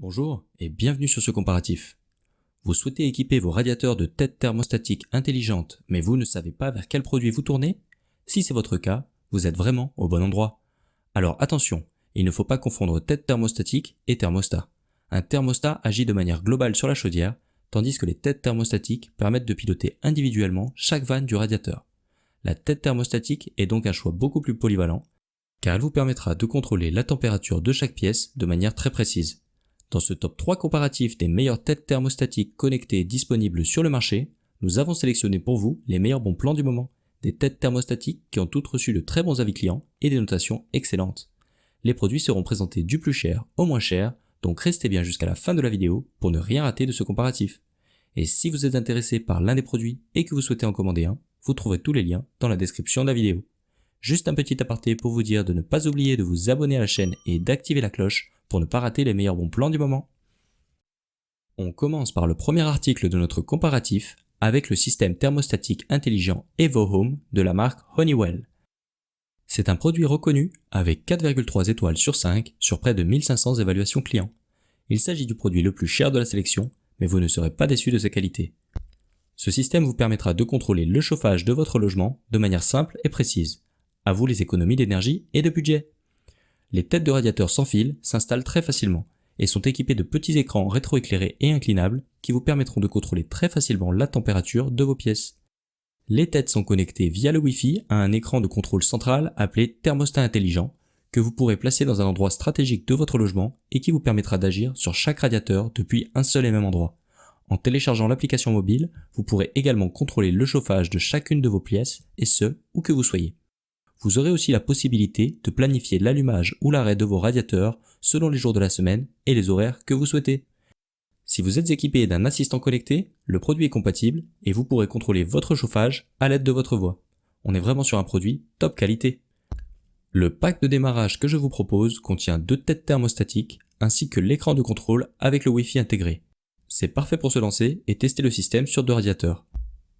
Bonjour et bienvenue sur ce comparatif. Vous souhaitez équiper vos radiateurs de tête thermostatique intelligente, mais vous ne savez pas vers quel produit vous tournez? Si c'est votre cas, vous êtes vraiment au bon endroit. Alors attention, il ne faut pas confondre tête thermostatique et thermostat. Un thermostat agit de manière globale sur la chaudière, tandis que les têtes thermostatiques permettent de piloter individuellement chaque vanne du radiateur. La tête thermostatique est donc un choix beaucoup plus polyvalent, car elle vous permettra de contrôler la température de chaque pièce de manière très précise. Dans ce top 3 comparatif des meilleures têtes thermostatiques connectées disponibles sur le marché, nous avons sélectionné pour vous les meilleurs bons plans du moment, des têtes thermostatiques qui ont toutes reçu de très bons avis clients et des notations excellentes. Les produits seront présentés du plus cher au moins cher, donc restez bien jusqu'à la fin de la vidéo pour ne rien rater de ce comparatif. Et si vous êtes intéressé par l'un des produits et que vous souhaitez en commander un, vous trouverez tous les liens dans la description de la vidéo. Juste un petit aparté pour vous dire de ne pas oublier de vous abonner à la chaîne et d'activer la cloche pour ne pas rater les meilleurs bons plans du moment. On commence par le premier article de notre comparatif avec le système thermostatique intelligent EvoHome de la marque Honeywell. C'est un produit reconnu avec 4,3 étoiles sur 5 sur près de 1500 évaluations clients. Il s'agit du produit le plus cher de la sélection, mais vous ne serez pas déçu de sa qualité. Ce système vous permettra de contrôler le chauffage de votre logement de manière simple et précise. À vous les économies d'énergie et de budget. Les têtes de radiateurs sans fil s'installent très facilement et sont équipées de petits écrans rétroéclairés et inclinables qui vous permettront de contrôler très facilement la température de vos pièces. Les têtes sont connectées via le Wi-Fi à un écran de contrôle central appelé thermostat intelligent que vous pourrez placer dans un endroit stratégique de votre logement et qui vous permettra d'agir sur chaque radiateur depuis un seul et même endroit. En téléchargeant l'application mobile, vous pourrez également contrôler le chauffage de chacune de vos pièces et ce, où que vous soyez. Vous aurez aussi la possibilité de planifier l'allumage ou l'arrêt de vos radiateurs selon les jours de la semaine et les horaires que vous souhaitez. Si vous êtes équipé d'un assistant connecté, le produit est compatible et vous pourrez contrôler votre chauffage à l'aide de votre voix. On est vraiment sur un produit top qualité. Le pack de démarrage que je vous propose contient 2 têtes thermostatiques ainsi que l'écran de contrôle avec le Wi-Fi intégré. C'est parfait pour se lancer et tester le système sur 2 radiateurs.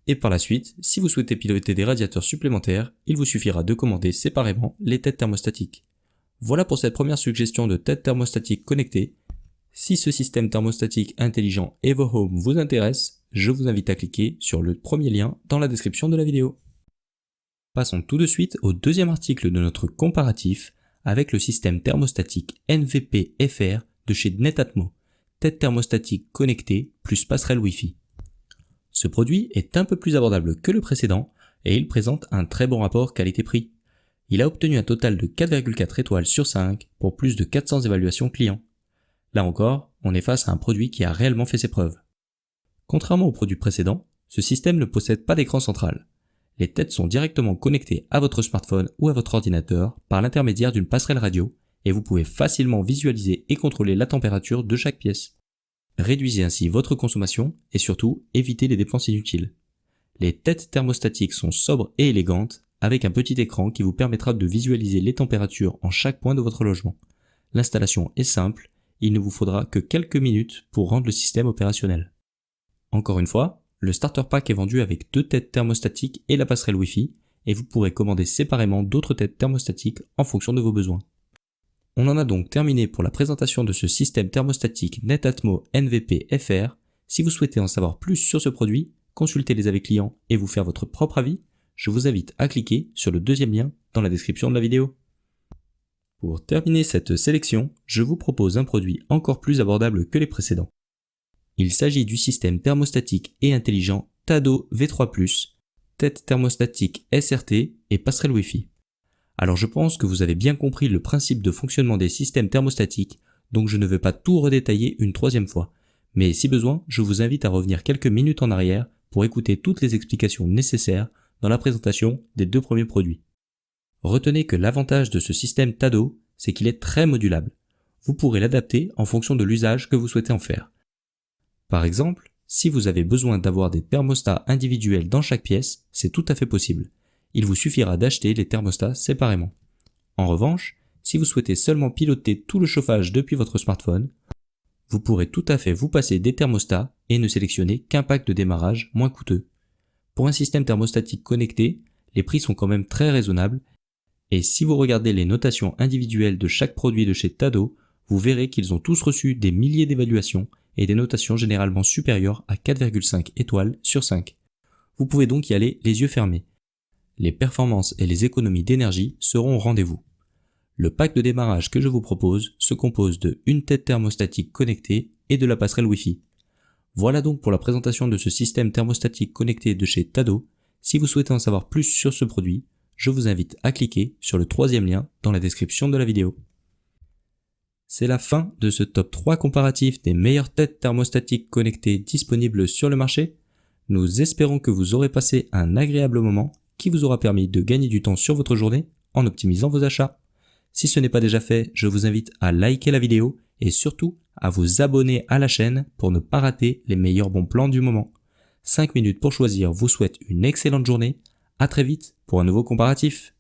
Et par la suite, si vous souhaitez piloter des radiateurs supplémentaires, il vous suffira de commander séparément les têtes thermostatiques. Voilà pour cette première suggestion de tête thermostatique connectée. Si ce système thermostatique intelligent EvoHome vous intéresse, je vous invite à cliquer sur le premier lien dans la description de la vidéo. Passons tout de suite au deuxième article de notre comparatif avec le système thermostatique NVP-FR de chez Netatmo, tête thermostatique connectée plus passerelle Wi-Fi. Ce produit est un peu plus abordable que le précédent et il présente un très bon rapport qualité-prix. Il a obtenu un total de 4,4 étoiles sur 5 pour plus de 400 évaluations clients. Là encore, on est face à un produit qui a réellement fait ses preuves. Contrairement au produit précédent, ce système ne possède pas d'écran central. Les têtes sont directement connectées à votre smartphone ou à votre ordinateur par l'intermédiaire d'une passerelle radio et vous pouvez facilement visualiser et contrôler la température de chaque pièce. Réduisez ainsi votre consommation et surtout évitez les dépenses inutiles. Les têtes thermostatiques sont sobres et élégantes avec un petit écran qui vous permettra de visualiser les températures en chaque point de votre logement. L'installation est simple, il ne vous faudra que quelques minutes pour rendre le système opérationnel. Encore une fois, le starter pack est vendu avec 2 têtes thermostatiques et la passerelle Wi-Fi et vous pourrez commander séparément d'autres têtes thermostatiques en fonction de vos besoins. On en a donc terminé pour la présentation de ce système thermostatique Netatmo NVP-FR. Si vous souhaitez en savoir plus sur ce produit, consulter les avis clients et vous faire votre propre avis, je vous invite à cliquer sur le deuxième lien dans la description de la vidéo. Pour terminer cette sélection, je vous propose un produit encore plus abordable que les précédents. Il s'agit du système thermostatique et intelligent Tado V3+, tête thermostatique SRT et passerelle Wi-Fi. Alors je pense que vous avez bien compris le principe de fonctionnement des systèmes thermostatiques, donc je ne vais pas tout redétailler une troisième fois. Mais si besoin, je vous invite à revenir quelques minutes en arrière pour écouter toutes les explications nécessaires dans la présentation des 2 premiers produits. Retenez que l'avantage de ce système Tado, c'est qu'il est très modulable. Vous pourrez l'adapter en fonction de l'usage que vous souhaitez en faire. Par exemple, si vous avez besoin d'avoir des thermostats individuels dans chaque pièce, c'est tout à fait possible. Il vous suffira d'acheter les thermostats séparément. En revanche, si vous souhaitez seulement piloter tout le chauffage depuis votre smartphone, vous pourrez tout à fait vous passer des thermostats et ne sélectionner qu'un pack de démarrage moins coûteux. Pour un système thermostatique connecté, les prix sont quand même très raisonnables et si vous regardez les notations individuelles de chaque produit de chez Tado, vous verrez qu'ils ont tous reçu des milliers d'évaluations et des notations généralement supérieures à 4,5 étoiles sur 5. Vous pouvez donc y aller les yeux fermés. Les performances et les économies d'énergie seront au rendez-vous. Le pack de démarrage que je vous propose se compose de une tête thermostatique connectée et de la passerelle Wi-Fi. Voilà donc pour la présentation de ce système thermostatique connecté de chez Tado. Si vous souhaitez en savoir plus sur ce produit, je vous invite à cliquer sur le troisième lien dans la description de la vidéo. C'est la fin de ce top 3 comparatif des meilleures têtes thermostatiques connectées disponibles sur le marché. Nous espérons que vous aurez passé un agréable moment qui vous aura permis de gagner du temps sur votre journée en optimisant vos achats. Si ce n'est pas déjà fait, je vous invite à liker la vidéo et surtout à vous abonner à la chaîne pour ne pas rater les meilleurs bons plans du moment. 5 minutes pour choisir vous souhaite une excellente journée. À très vite pour un nouveau comparatif.